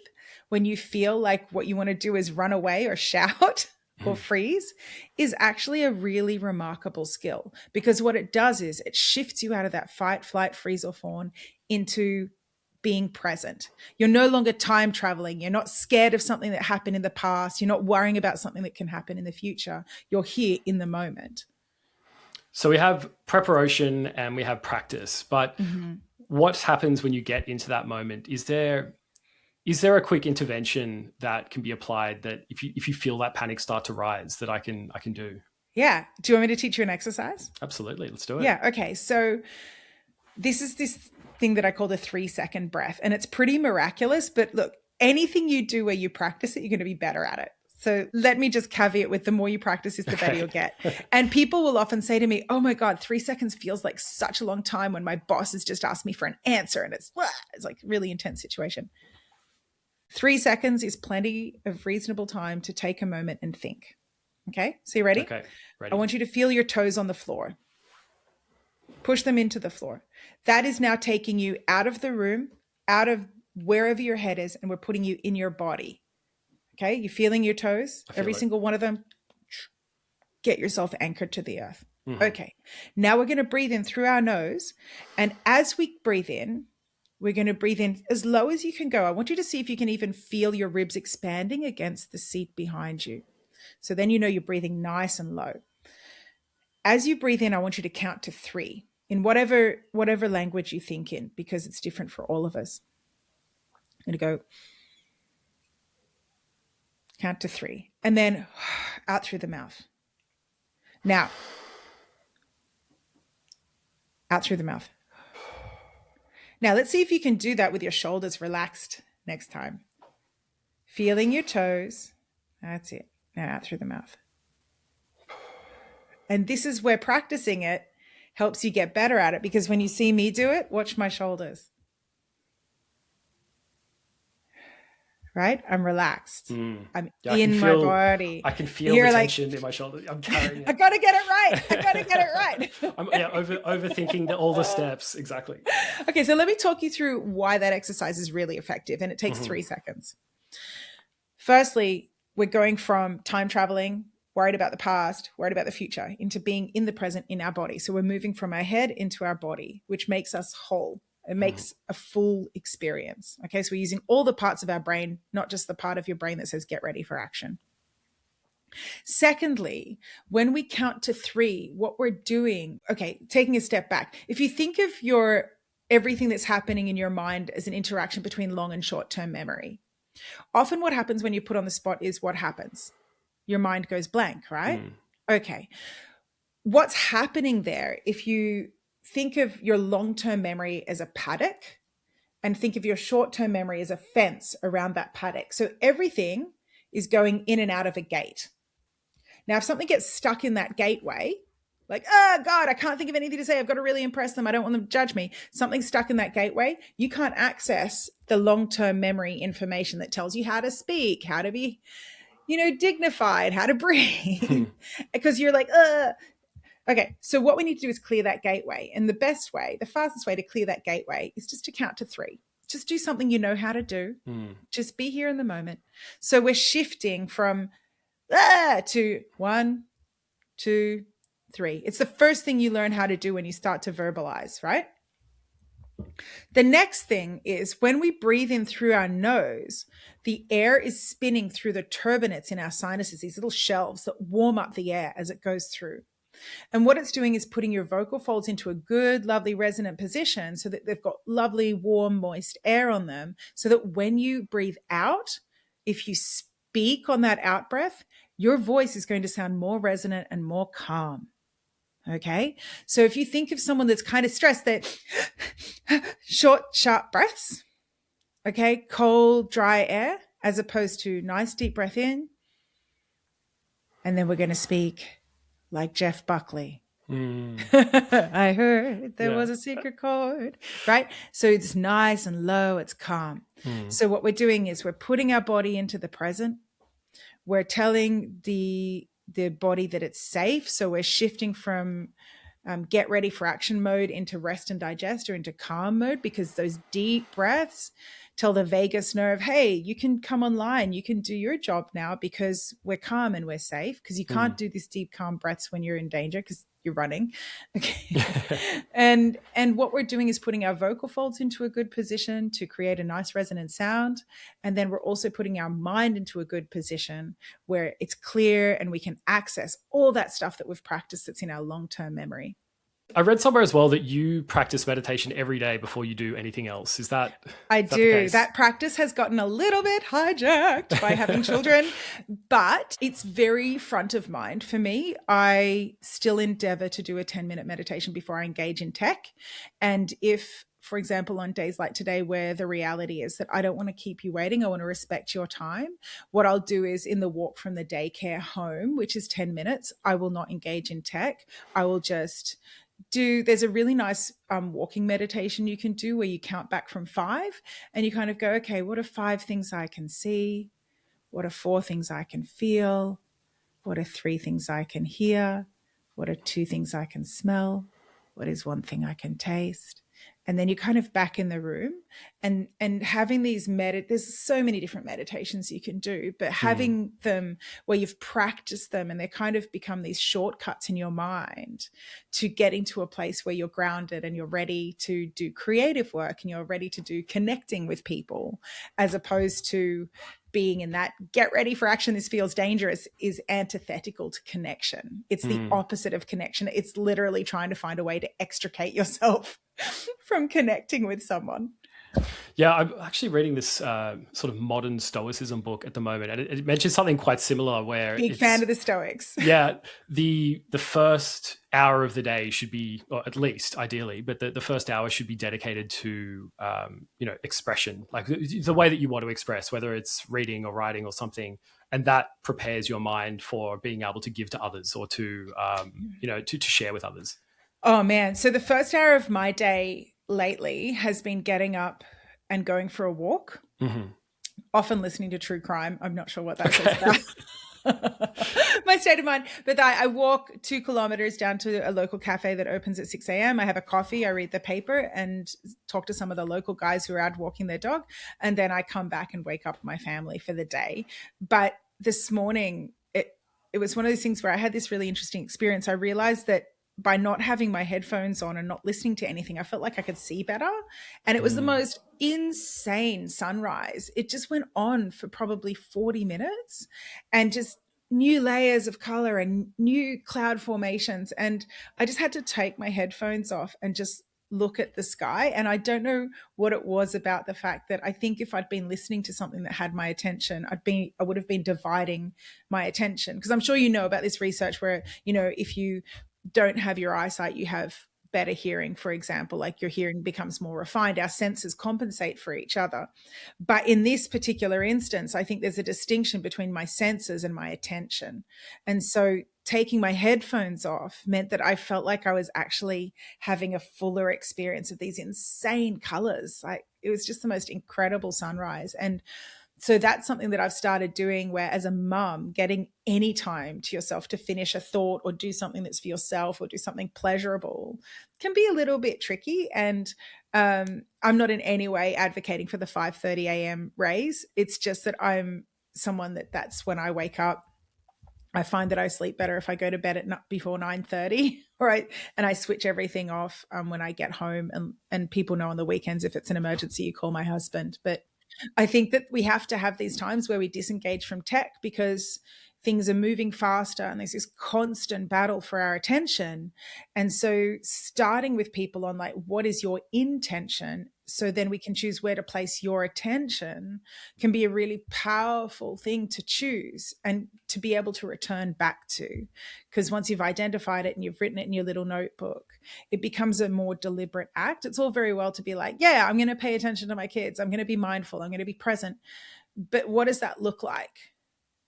when you feel like what you want to do is run away or shout or freeze is actually a really remarkable skill, because what it does is it shifts you out of that fight, flight, freeze, or fawn into being present. You're no longer time traveling. You're not scared of something that happened in the past. You're not worrying about something that can happen in the future. You're here in the moment. So we have preparation and we have practice, but what happens when you get into that moment? Is there a quick intervention that can be applied that if you feel that panic start to rise, that I can do? Yeah. Do you want me to teach you an exercise? Absolutely. Let's do it. Yeah. Okay. So this is this thing that I call the 3-second breath, and it's pretty miraculous, but look, anything you do where you practice it, you're going to be better at it. So let me just caveat with, the more you practice this, the better you'll get. And people will often say to me, oh my God, 3 seconds feels like such a long time when my boss has just asked me for an answer and it's like a really intense situation. 3 seconds is plenty of reasonable time to take a moment and think. Okay, so you ready? Okay, ready. I want you to feel your toes on the floor. Push them into the floor. That is now taking you out of the room, out of wherever your head is, and we're putting you in your body. Okay, you're feeling your toes, every single one of them. Get yourself anchored to the earth. Okay, now we're going to breathe in through our nose. And as we breathe in, we're going to breathe in as low as you can go. I want you to see if you can even feel your ribs expanding against the seat behind you. So then you know you're breathing nice and low. As you breathe in, I want you to count to 3 in whatever language you think in, because it's different for all of us. I'm going to go count to 3 and then out through the mouth. Now, out through the mouth. Now, let's see if you can do that with your shoulders relaxed next time. Feeling your toes. That's it. Now out through the mouth. And this is where practicing it helps you get better at it, because when you see me do it, watch my shoulders. Right? I'm relaxed. I'm in my body. I can feel the tension in my shoulders. I'm carrying it. I got to get it right. I got to get it right. I'm overthinking all the steps. Exactly. Okay, so let me talk you through why that exercise is really effective, and it takes 3 seconds. Firstly, we're going from time traveling, worried about the past, worried about the future, into being in the present in our body. So we're moving from our head into our body, which makes us whole. It makes a full experience. Okay, so we're using all the parts of our brain, not just the part of your brain that says get ready for action. Secondly, when we count to 3, what we're doing, okay, taking a step back, if you think of everything that's happening in your mind as an interaction between long and short-term memory, often what happens when you put on the spot is what happens? Your mind goes blank, right? Okay. What's happening there, if you think of your long-term memory as a paddock and think of your short-term memory as a fence around that paddock. So everything is going in and out of a gate. Now, if something gets stuck in that gateway, like, oh God, I can't think of anything to say. I've got to really impress them. I don't want them to judge me. Something's stuck in that gateway. You can't access the long-term memory information that tells you how to speak, how to be, dignified, how to breathe, because you're like, Okay, so what we need to do is clear that gateway. And the best way, the fastest way to clear that gateway is just to count to 3. Just do something you know how to do. Just be here in the moment. So we're shifting from to 1, 2, 3. It's the first thing you learn how to do when you start to verbalize, right? The next thing is when we breathe in through our nose, the air is spinning through the turbinates in our sinuses, these little shelves that warm up the air as it goes through. And what it's doing is putting your vocal folds into a good, lovely resonant position so that they've got lovely, warm, moist air on them, so that when you breathe out, if you speak on that out breath, your voice is going to sound more resonant and more calm. Okay. So if you think of someone that's kind of stressed, that short, sharp breaths, okay, cold, dry air, as opposed to nice, deep breath in. And then we're going to speak like Jeff Buckley. I heard there was a secret chord, right? So it's nice and low, it's calm. So what we're doing is we're putting our body into the present. We're telling the body that it's safe. So we're shifting from get ready for action mode into rest and digest, or into calm mode, because those deep breaths tell the vagus nerve, hey, you can come online, you can do your job now because we're calm and we're safe, because you can't do these deep, calm breaths when you're in danger because you're running. Okay. and what we're doing is putting our vocal folds into a good position to create a nice resonant sound. And then we're also putting our mind into a good position where it's clear and we can access all that stuff that we've practiced that's in our long-term memory. I read somewhere as well that you practice meditation every day before you do anything else. Is that I do. That practice has gotten a little bit hijacked by having children, but it's very front of mind for me. I still endeavor to do a 10-minute meditation before I engage in tech. And if, for example, on days like today, where the reality is that I don't want to keep you waiting, I want to respect your time, what I'll do is, in the walk from the daycare home, which is 10 minutes, I will not engage in tech. I will just there's a really nice walking meditation you can do where you count back from 5 and you kind of go, okay, what are 5 things I can see? What are 4 things I can feel? What are 3 things I can hear? What are 2 things I can smell? What is 1 thing I can taste? And then you're kind of back in the room and having these there's so many different meditations you can do, but having them where you've practiced them and they kind of become these shortcuts in your mind to getting to a place where you're grounded and you're ready to do creative work and you're ready to do connecting with people, as opposed to being in that get ready for action, this feels dangerous, is antithetical to connection. It's the opposite of connection. It's literally trying to find a way to extricate yourself from connecting with someone. Yeah, I'm actually reading this sort of modern Stoicism book at the moment, and it mentions something quite similar. Where big fan of the Stoics. Yeah, the first hour of the day should be, or at least ideally, but the first hour should be dedicated to expression, like the way that you want to express, whether it's reading or writing or something, and that prepares your mind for being able to give to others or to to share with others. Oh man, so the first hour of my day lately has been getting up and going for a walk, often listening to true crime. I'm not sure what that says about my state of mind, but I walk 2 kilometers down to a local cafe that opens at 6 a.m. I have a coffee, I read the paper and talk to some of the local guys who are out walking their dog. And then I come back and wake up my family for the day. But this morning, it was one of those things where I had this really interesting experience. I realized that by not having my headphones on and not listening to anything, I felt like I could see better. And it was the most insane sunrise. It just went on for probably 40 minutes and just new layers of color and new cloud formations. And I just had to take my headphones off and just look at the sky. And I don't know what it was about the fact that I think if I'd been listening to something that had my attention, I would have been dividing my attention. Because I'm sure you know about this research where, if you don't have your eyesight, you have better hearing, for example, like your hearing becomes more refined. Our senses compensate for each other. But in this particular instance, I think there's a distinction between my senses and my attention. And so taking my headphones off meant that I felt like I was actually having a fuller experience of these insane colors. Like it was just the most incredible sunrise. And so that's something that I've started doing, where as a mum, getting any time to yourself to finish a thought or do something that's for yourself or do something pleasurable can be a little bit tricky. And I'm not in any way advocating for the 5:30 a.m. raise. It's just that I'm someone that's when I wake up. I find that I sleep better if I go to bed at before 9:30, right? And I switch everything off when I get home. And people know on the weekends, if it's an emergency, you call my husband. But I think that we have to have these times where we disengage from tech because things are moving faster and there's this constant battle for our attention. And so starting with people on like, what is your intention? So then we can choose where to place your attention can be a really powerful thing to choose and to be able to return back to. Because once you've identified it and you've written it in your little notebook, it becomes a more deliberate act. It's all very well to be like, yeah, I'm going to pay attention to my kids. I'm going to be mindful. I'm going to be present. But what does that look like?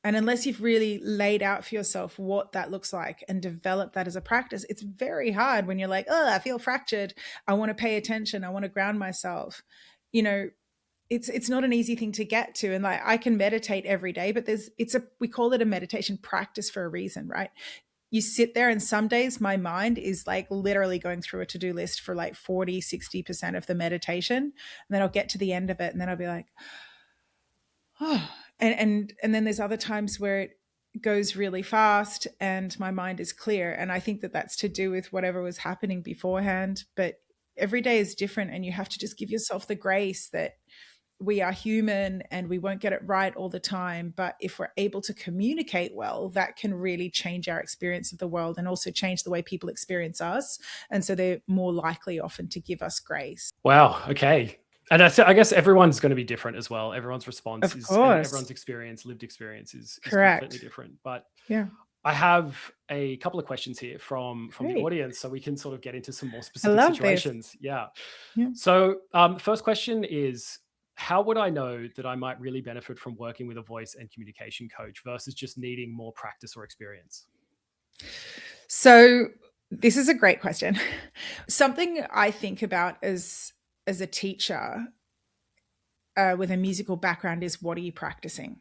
And unless you've really laid out for yourself what that looks like and developed that as a practice, it's very hard when you're like, oh, I feel fractured. I want to pay attention. I want to ground myself. It's not an easy thing to get to. And like I can meditate every day, but we call it a meditation practice for a reason, right? You sit there and some days my mind is like literally going through a to-do list for like 40-60% of the meditation. And then I'll get to the end of it and then I'll be like, oh, and then there's other times where it goes really fast and my mind is clear. And I think that that's to do with whatever was happening beforehand. But every day is different and you have to just give yourself the grace that we are human and we won't get it right all the time. But if we're able to communicate well, that can really change our experience of the world and also change the way people experience us. And so they're more likely often to give us grace. Wow. Okay. And I guess everyone's going to be different as well. Everyone's response Of and course. everyone's experience, lived experience is Correct. completely different. But Yeah. I have a couple of questions here from the Great. audience, so we can sort of get into some more I specific love situations. this. Yeah. Yeah. So first question is, how would I know that I might really benefit from working with a voice and communication coach versus just needing more practice or experience? So this is a great question. Something I think about as a teacher with a musical background is, what are you practicing?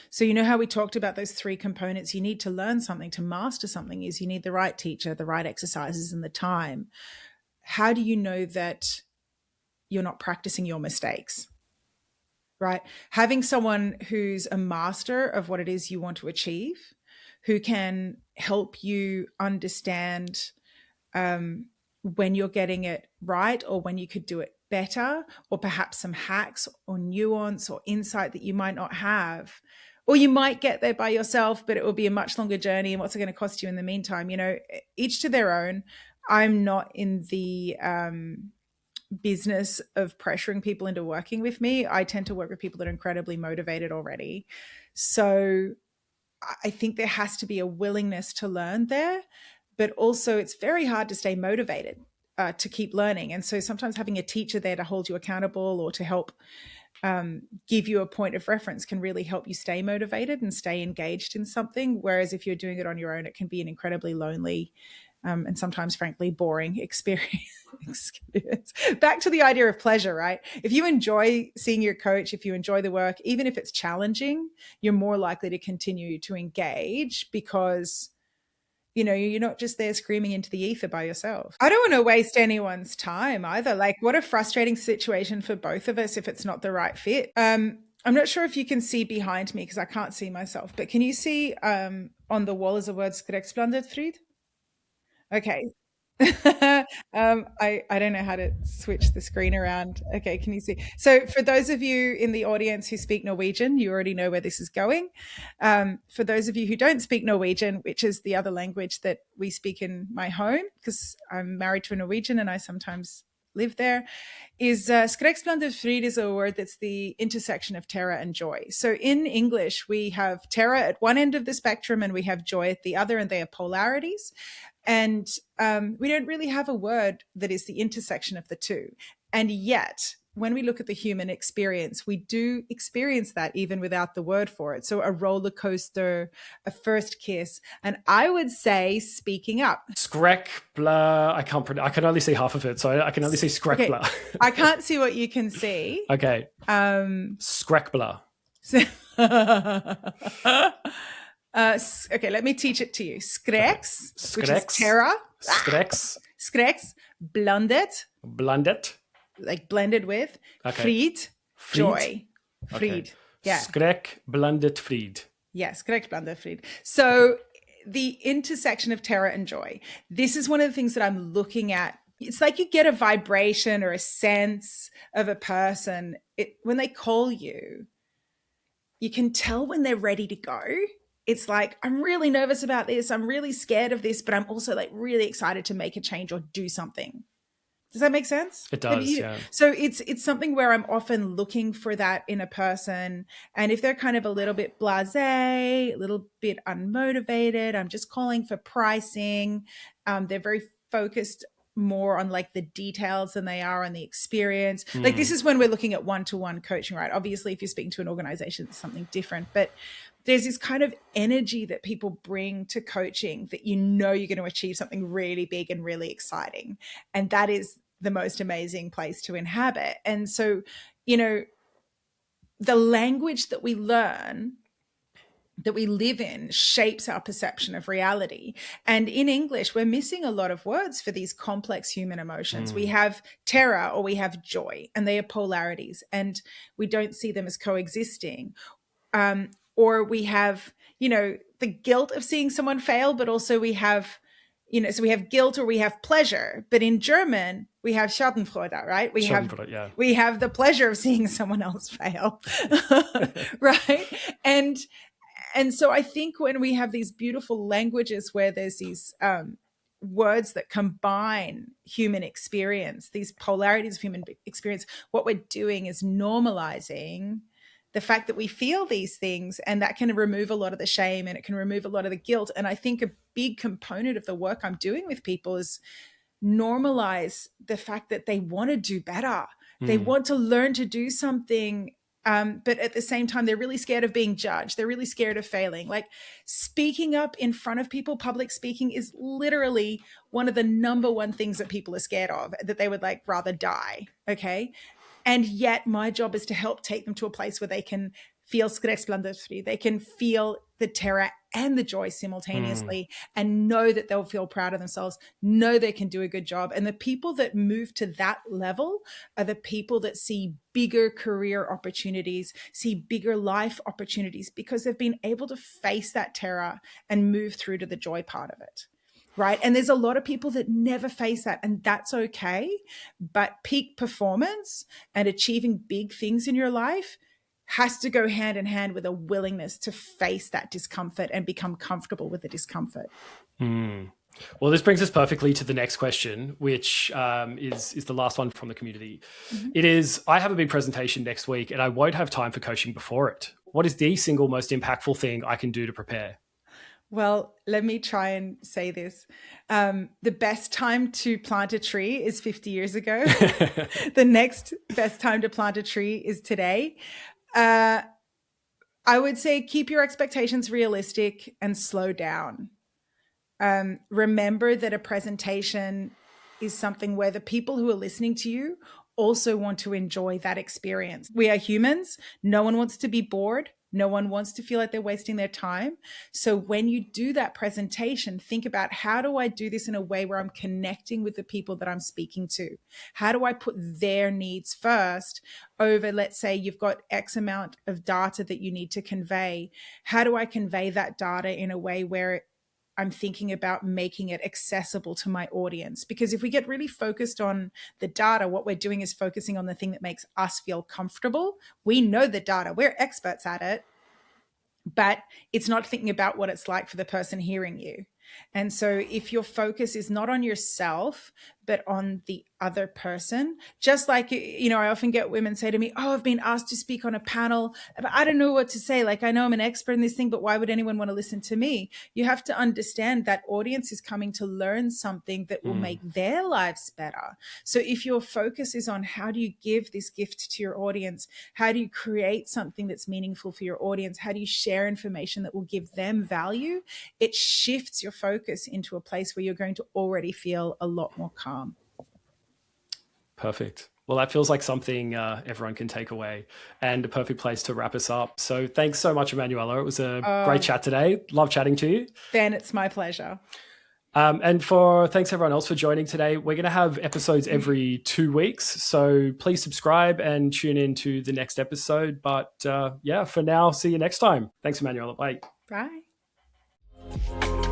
So you know how we talked about those three components you need to learn something, to master something, is you need the right teacher, the right exercises, and the time. How do you know that you're not practicing your mistakes? Right? Having someone who's a master of what it is you want to achieve, who can help you understand when you're getting it right or when you could do it better, or perhaps some hacks or nuance or insight that you might not have. Or you might get there by yourself, but it will be a much longer journey. And what's it going to cost you in the meantime? Each to their own. I'm not in the business of pressuring people into working with me. I tend to work with people that are incredibly motivated already. So I think there has to be a willingness to learn there, but also it's very hard to stay motivated to keep learning. And so sometimes having a teacher there to hold you accountable or to help give you a point of reference can really help you stay motivated and stay engaged in something. Whereas if you're doing it on your own, it can be an incredibly lonely and sometimes, frankly, boring experience. Back to the idea of pleasure, right? If you enjoy seeing your coach, if you enjoy the work, even if it's challenging, you're more likely to continue to engage because you're not just there screaming into the ether by yourself. I don't want to waste anyone's time either. Like, what a frustrating situation for both of us if it's not the right fit. I'm not sure if you can see behind me because I can't see myself, but can you see on the wall is a word skräckblandet, Fried? Okay. I don't know how to switch the screen around. Okay, can you see? So for those of you in the audience who speak Norwegian, you already know where this is going. For those of you who don't speak Norwegian, which is the other language that we speak in my home, because I'm married to a Norwegian and I sometimes live there, is skrekkblandet fryd is a word that's the intersection of terror and joy. So in English, we have terror at one end of the spectrum and we have joy at the other, and they are polarities. And we don't really have a word that is the intersection of the two. And yet, when we look at the human experience, we do experience that even without the word for it. So a roller coaster, a first kiss, and I would say speaking up. Skrekkbla. I can only see half of it, so I can only see skrekkbla. Okay. I can't see what you can see. Okay. Skrekkbla. So okay, let me teach it to you. Skreks, which is terror. Skreks, blandet, like blended with. Okay. Fryd, joy. Fryd, okay. Yeah. Skrekkblandet fryd. Yeah, skrekkblandet fryd. So the intersection of terror and joy. This is one of the things that I'm looking at. It's like you get a vibration or a sense of a person. When they call you, you can tell when they're ready to go. It's like, I'm really nervous about this. I'm really scared of this, but I'm also like really excited to make a change or do something. Does that make sense? It does, yeah. So it's something where I'm often looking for that in a person. And if they're kind of a little bit blasé, a little bit unmotivated, I'm just calling for pricing. They're very focused more on like the details than they are on the experience. Like this is when we're looking at one-to-one coaching, right? Obviously, if you're speaking to an organization, it's something different. But there's this kind of energy that people bring to coaching that you know you're going to achieve something really big and really exciting. And that is the most amazing place to inhabit. And so, you know, the language that we learn, that we live in, shapes our perception of reality. And in English, we're missing a lot of words for these complex human emotions. We have terror or we have joy, and they are polarities, and we don't see them as coexisting. Or we have, you know, the guilt of seeing someone fail, but also we have, you know, so we have guilt or we have pleasure. But in German, we have Schadenfreude, right? We have the pleasure of seeing someone else fail, right? And so I think when we have these beautiful languages where there's these words that combine human experience, these polarities of human experience, what we're doing is normalizing the fact that we feel these things, and that can remove a lot of the shame and it can remove a lot of the guilt. And I think a big component of the work I'm doing with people is normalize the fact that they want to do better. They want to learn to do something. But at the same time, they're really scared of being judged. They're really scared of failing. Like speaking up in front of people, public speaking is literally one of the number one things that people are scared of, that they would like rather die. Okay. And yet my job is to help take them to a place where they can feel skräckblandet. They can feel the terror and the joy simultaneously and know that they'll feel proud of themselves, know they can do a good job. And the people that move to that level are the people that see bigger career opportunities, see bigger life opportunities, because they've been able to face that terror and move through to the joy part of it. Right. And there's a lot of people that never face that, and that's okay. But peak performance and achieving big things in your life has to go hand in hand with a willingness to face that discomfort and become comfortable with the discomfort. Well, this brings us perfectly to the next question, which is the last one from the community. It is, I have a big presentation next week and I won't have time for coaching before it. What is the single most impactful thing I can do to prepare? Well, let me try and say this. The best time to plant a tree is 50 years ago. The next best time to plant a tree is today. I would say keep your expectations realistic and slow down. Remember that a presentation is something where the people who are listening to you also want to enjoy that experience. We are humans. No one wants to be bored. No one wants to feel like they're wasting their time. So when you do that presentation, think about, how do I do this in a way where I'm connecting with the people that I'm speaking to? How do I put their needs first over, let's say you've got X amount of data that you need to convey. How do I convey that data in a way where I'm thinking about making it accessible to my audience. Because if we get really focused on the data, what we're doing is focusing on the thing that makes us feel comfortable. We know the data, we're experts at it, but it's not thinking about what it's like for the person hearing you. And so if your focus is not on yourself, but on the other person, just like, I often get women say to me, oh, I've been asked to speak on a panel, but I don't know what to say. Like, I know I'm an expert in this thing, but why would anyone want to listen to me? You have to understand that audience is coming to learn something that will make their lives better. So if your focus is on how do you give this gift to your audience, how do you create something that's meaningful for your audience, how do you share information that will give them value, it shifts your focus into a place where you're going to already feel a lot more calm. Perfect. Well, that feels like something everyone can take away, and a perfect place to wrap us up. So thanks so much, Emmanuella. It was a great chat today. Love chatting to you. Ben, it's my pleasure. And thanks everyone else for joining today. We're going to have episodes every 2 weeks. So please subscribe and tune in to the next episode. But for now, see you next time. Thanks, Emmanuella. Bye. Bye.